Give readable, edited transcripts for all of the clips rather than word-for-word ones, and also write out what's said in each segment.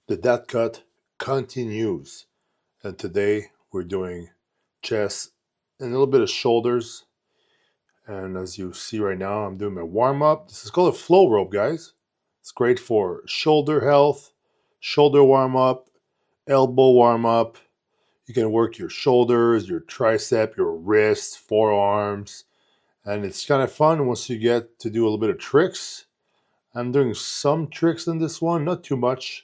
The dot cut continues. And today we're doing chest and a little bit of shoulders. And as you see right now, I'm doing my warm up. This is called a flow rope, guys. It's great for shoulder health, shoulder warm up, elbow warm up. You can work your shoulders, your tricep, your wrists, forearms. And it's kind of fun once you get to do a little bit of tricks. I'm doing some tricks in this one, not too much.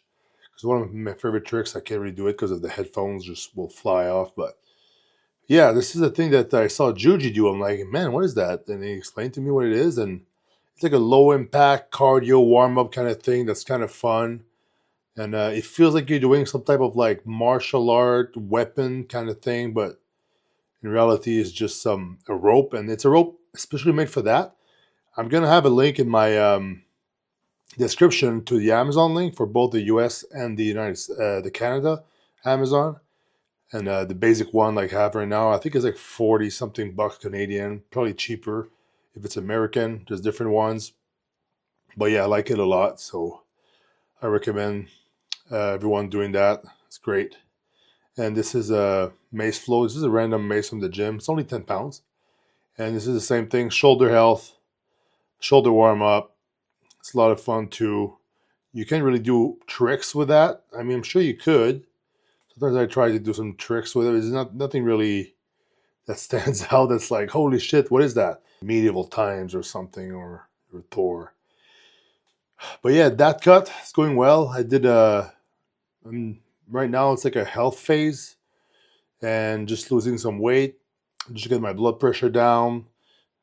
Because one of my favorite tricks, I can't really do it because of the headphones just will fly off. But yeah, this is a thing that I saw Juji do. I'm like, man, what is that? And he explained to me what it is. And it's like a low impact cardio warm up kind of thing that's kind of fun. And it feels like you're doing some type of like martial art weapon kind of thing. But in reality, it's just a rope. And it's a rope especially made for that. I'm going to have a link in my description to the Amazon link for both the US and the Canada Amazon. And the basic one like I have right now, I think is like 40 something bucks Canadian, probably cheaper if it's American. There's different ones, but yeah, I like it a lot, so I recommend everyone doing that. It's great. And this is a mace flow. This is a random mace from the gym. It's only 10 pounds, and this is the same thing: shoulder health, shoulder warm up. It's a lot of fun too. You can't really do tricks with that. I mean, I'm sure you could. Sometimes I try to do some tricks with it. It's nothing really that stands out. That's like, holy shit, what is that? Medieval times or something, or Thor. But yeah, that cut is going well. I did right now it's like a health phase and just losing some weight. Just get my blood pressure down.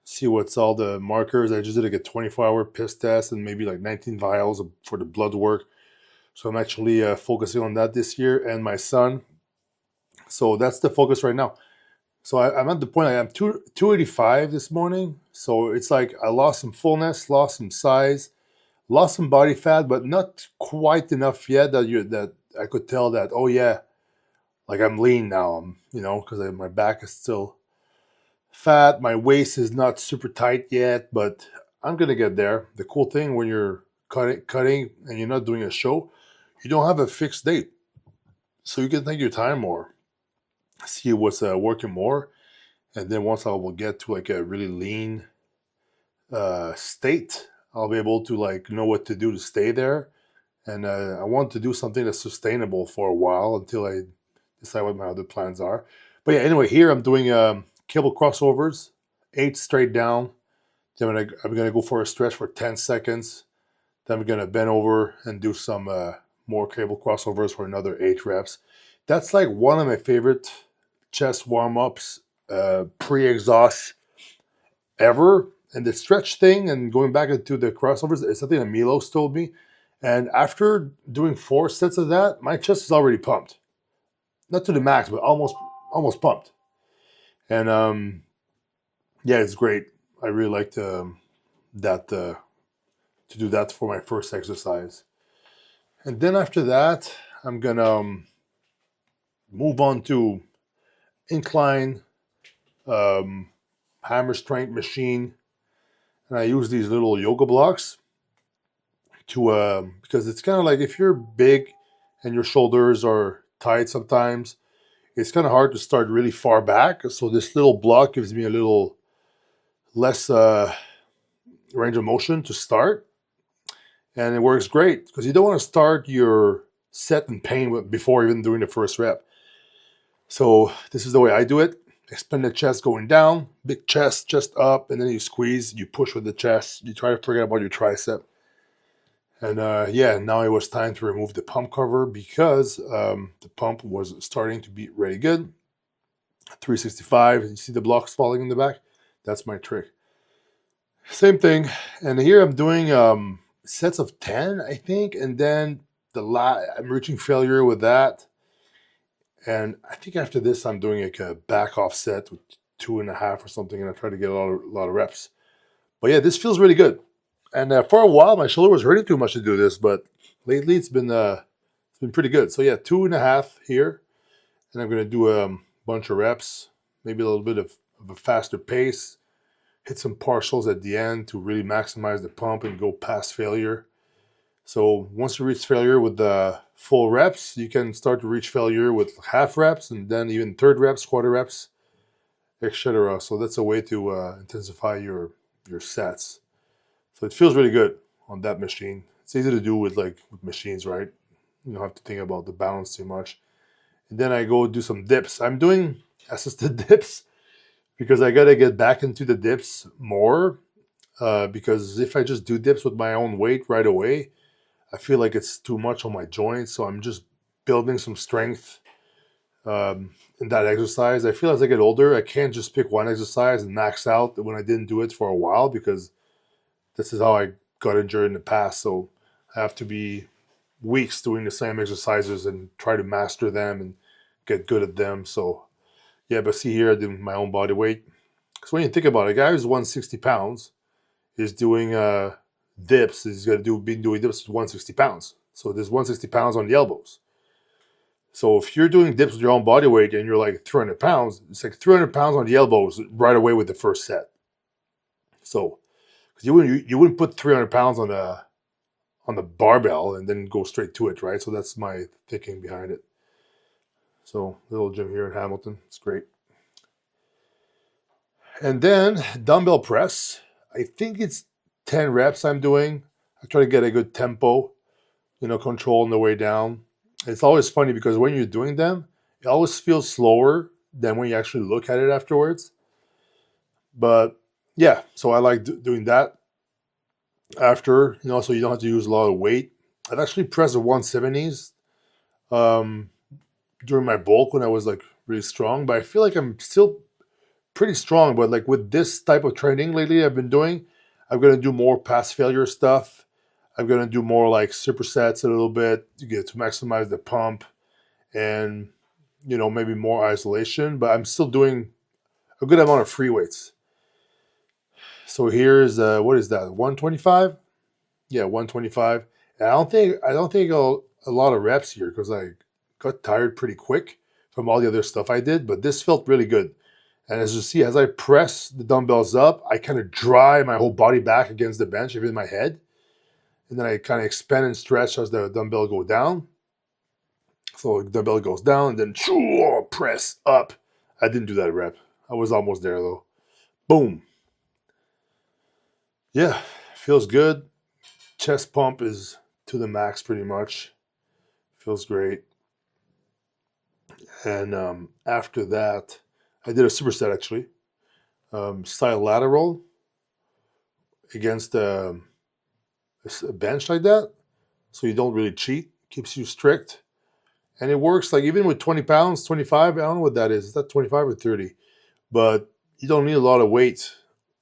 See what's all the markers. I just did like a 24-hour piss test and maybe like 19 vials for the blood work. So I'm actually focusing on that this year and my son. So that's the focus right now. So I'm at the point I'm 285 this morning. So it's like I lost some fullness, lost some size, lost some body fat, but not quite enough yet that I could tell that, oh yeah, like I'm lean now. Because my back is still fat. My waist is not super tight yet, but I'm gonna get there. The cool thing when you're cutting and you're not doing a show, you don't have a fixed date, so you can take your time more, see what's working more, and then once I will get to like a really lean state, I'll be able to like know what to do to stay there. And I want to do something that's sustainable for a while until I decide what my other plans are. But yeah, anyway, here I'm doing cable crossovers, 8 straight down. Then I'm gonna go for a stretch for 10 seconds. Then I'm gonna bend over and do some more cable crossovers for another 8 reps. That's like one of my favorite chest warm-ups, pre-exhaust ever. And the stretch thing and going back into the crossovers is something that Milos told me. And after doing 4 sets of that, my chest is already pumped. Not to the max, but almost pumped. And yeah, it's great. I really liked that to do that for my first exercise. And then after that, I'm gonna move on to incline hammer strength machine, and I use these little yoga blocks to because it's kind of like if you're big and your shoulders are tight sometimes, it's kind of hard to start really far back. So this little block gives me a little less range of motion to start, and it works great because you don't want to start your set in pain before even doing the first rep. So this is the way I do it. Expand the chest going down, big chest up, and then you squeeze, you push with the chest. You try to forget about your tricep. And yeah, now it was time to remove the pump cover because the pump was starting to be really good. 365, you see the blocks falling in the back? That's my trick. Same thing. And here I'm doing sets of 10, I think. And then I'm reaching failure with that. And I think after this, I'm doing like a back off set with 2.5 or something. And I try to get a lot of reps. But yeah, this feels really good. And for a while, my shoulder was hurting too much to do this, but lately it's been pretty good. So yeah, 2.5 here, and I'm gonna do a bunch of reps, maybe a little bit of a faster pace, hit some partials at the end to really maximize the pump and go past failure. So once you reach failure with the full reps, you can start to reach failure with half reps and then even third reps, quarter reps, etc. So that's a way to intensify your sets. So it feels really good on that machine. It's easy to do with with machines, right? You don't have to think about the balance too much. And then I go do some dips. I'm doing assisted dips because I gotta get back into the dips more. Because if I just do dips with my own weight right away, I feel like it's too much on my joints. So I'm just building some strength in that exercise. I feel as I get older, I can't just pick one exercise and max out when I didn't do it for a while because this is how I got injured in the past. So I have to be weeks doing the same exercises and try to master them and get good at them. So yeah, but see here, I do my own body weight. Because when you think about it, a guy who's 160 pounds is doing dips. He's going to be doing dips with 160 pounds. So there's 160 pounds on the elbows. So if you're doing dips with your own body weight and you're like 300 pounds, it's like 300 pounds on the elbows right away with the first set. So because you wouldn't put 300 pounds on the barbell and then go straight to it, right? So that's my thinking behind it. So little gym here in Hamilton, it's great. And then dumbbell press. I think it's 10 reps I'm doing. I try to get a good tempo, control on the way down. It's always funny because when you're doing them, it always feels slower than when you actually look at it afterwards. But yeah, so I like doing that after, so you don't have to use a lot of weight. I've actually pressed the 170s during my bulk when I was like really strong, but I feel like I'm still pretty strong. But like with this type of training lately I've been doing, I'm going to do more pass failure stuff. I'm going to do more like supersets a little bit to maximize the pump and, maybe more isolation, but I'm still doing a good amount of free weights. So here's, what is that? 125? Yeah, 125. And I don't think a lot of reps here because I got tired pretty quick from all the other stuff I did, but this felt really good. And as you see, as I press the dumbbells up, I kind of drive my whole body back against the bench, even my head. And then I kind of expand and stretch as the dumbbell go down. So the dumbbell goes down, and then press up. I didn't do that rep. I was almost there though. Boom. Yeah, feels good. Chest pump is to the max pretty much. Feels great. And after that, I did a superset actually. Side lateral against a bench like that. So you don't really cheat. Keeps you strict. And it works like even with 20 pounds, 25, I don't know what that is. Is that 25 or 30? But you don't need a lot of weight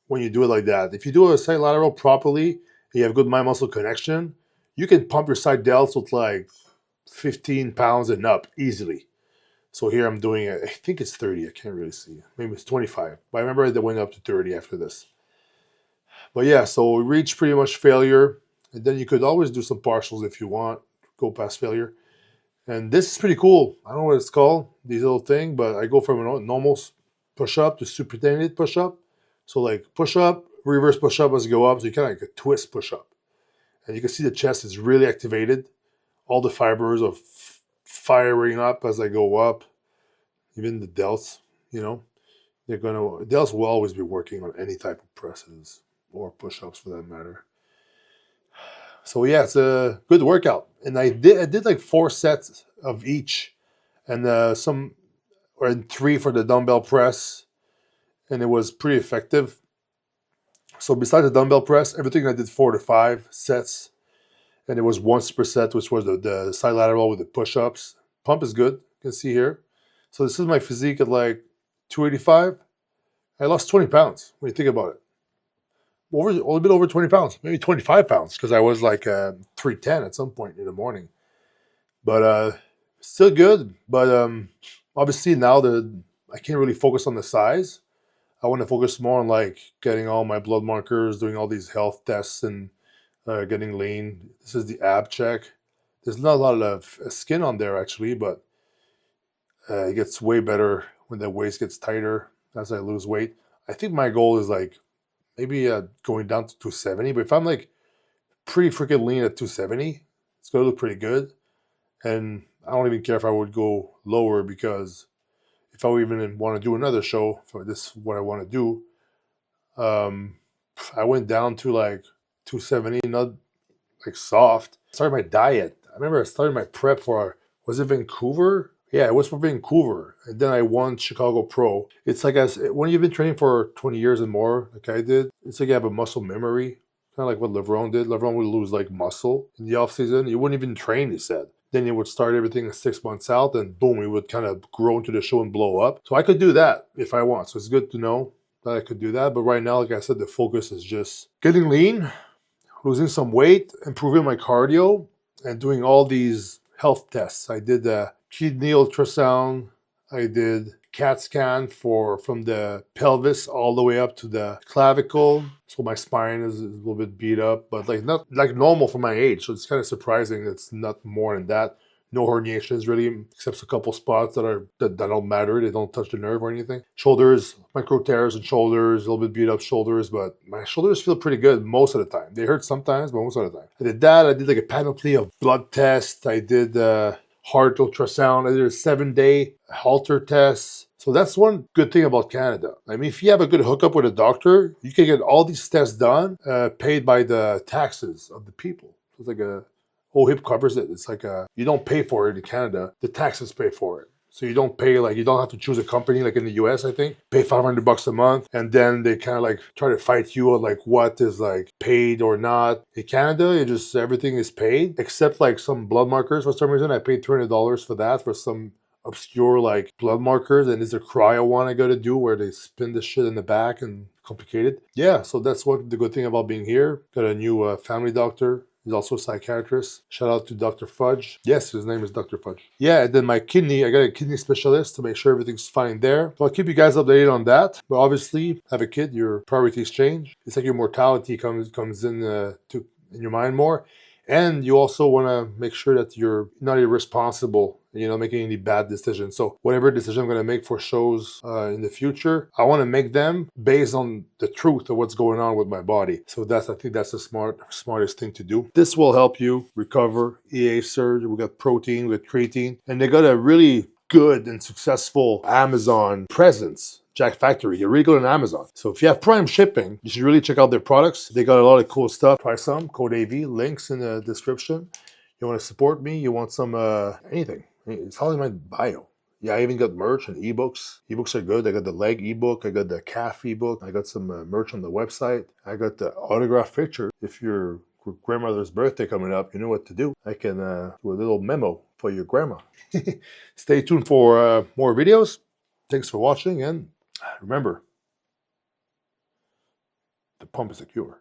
when you do it like that. If you do a side lateral properly, and you have good mind muscle connection, you can pump your side delts with like 15 pounds and up easily. So here I'm doing it. I think it's 30. I can't really see. Maybe it's 25. But I remember they went up to 30 after this. But yeah, so we reached pretty much failure. And then you could always do some partials if you want, go past failure. And this is pretty cool. I don't know what it's called, these little thing, but I go from a normal push-up to superintended push-up. So like push-up, reverse push-up as you go up. So you kind of like a twist push-up. And you can see the chest is really activated. All the fibers are firing up as I go up. Even the delts, delts will always be working on any type of presses or push-ups for that matter. So yeah, it's a good workout. And I did like 4 sets of each, and and 3 for the dumbbell press, and it was pretty effective. So besides the dumbbell press, everything I did 4 to 5 sets, and it was once per set, which was the side lateral with the push-ups. Pump is good, you can see here. So this is my physique at like 285. I lost 20 pounds when you think about it. A little bit over 20 pounds, maybe 25 pounds, because I was like 310 at some point in the morning. But still good. But obviously now I can't really focus on the size. I want to focus more on like getting all my blood markers, doing all these health tests, and getting lean. This is the ab check. There's not a lot of skin on there actually, but it gets way better when the waist gets tighter as I lose weight. I think my goal is like maybe going down to 270. But if I'm like pretty freaking lean at 270. It's gonna look pretty good. And I don't even care if I would go lower, because if I would even want to do another show for this, what I want to do, um, I went down to like 270, not like soft. I started my diet. I remember I started my prep for, was it Vancouver? Yeah, it was for Vancouver. And then I won Chicago Pro. It's like, as when you've been training for 20 years and more, like I did, it's like you have a muscle memory. Kind of like what LeBron did. LeBron would lose like muscle in the off season. He wouldn't even train, he said. Then he would start everything 6 months out, and boom, he would kind of grow into the show and blow up. So I could do that if I want. So it's good to know that I could do that. But right now, like I said, the focus is just getting lean, losing some weight, improving my cardio, and doing all these health tests. I did the kidney ultrasound. I did CAT scan from the pelvis all the way up to the clavicle. So my spine is a little bit beat up, but like not like normal for my age. So it's kind of surprising. It's not more than that. No herniations really, except a couple spots that don't matter. They don't touch the nerve or anything. Shoulders, micro tears in shoulders, a little bit beat up shoulders, but my shoulders feel pretty good most of the time. They hurt sometimes, but most of the time. I did that. I did like a panoply of blood tests. I did heart ultrasound. I did a 7-day halter test. So that's one good thing about Canada. I mean, if you have a good hookup with a doctor, you can get all these tests done, paid by the taxes of the people. So it's like OHIP covers it. It's like you don't pay for it in Canada. The taxes pay for it. So you don't pay, like, you don't have to choose a company like in the US, I think. Pay $500 a month, and then they kind of like try to fight you on like what is like paid or not. In Canada, it just, everything is paid except like some blood markers. For some reason, I paid $300 for that, for some obscure like blood markers, and there's a cryo one I gotta do where they spin the shit in the back and complicated. Yeah, so that's what the good thing about being here. Got a new family doctor. He's also a psychiatrist. Shout out to Dr. Fudge. Yes, his name is Dr. Fudge. Yeah, and then my kidney, I got a kidney specialist to make sure everything's fine there. So I'll keep you guys updated on that. But obviously, have a kid, your priorities change. It's like your mortality comes in in your mind more. And you also want to make sure that you're not irresponsible, making any bad decisions. So whatever decision I'm going to make for shows in the future, I want to make them based on the truth of what's going on with my body. So I think that's the smartest thing to do. This will help you recover. EA Surge, we got protein, we got creatine, and they got a really good and successful Amazon presence. Jack Factory, you're really good on Amazon. So if you have Prime shipping, you should really check out their products. They got a lot of cool stuff. Try some, code AV, links in the description. You want to support me, you want some anything. It's all in my bio. Yeah, I even got merch and ebooks. Ebooks are good. I got the leg ebook. I got the calf ebook. I got some merch on the website. I got the autograph picture. If your grandmother's birthday coming up, you know what to do. I can do a little memo for your grandma. Stay tuned for more videos. Thanks for watching, and remember, the pump is a cure.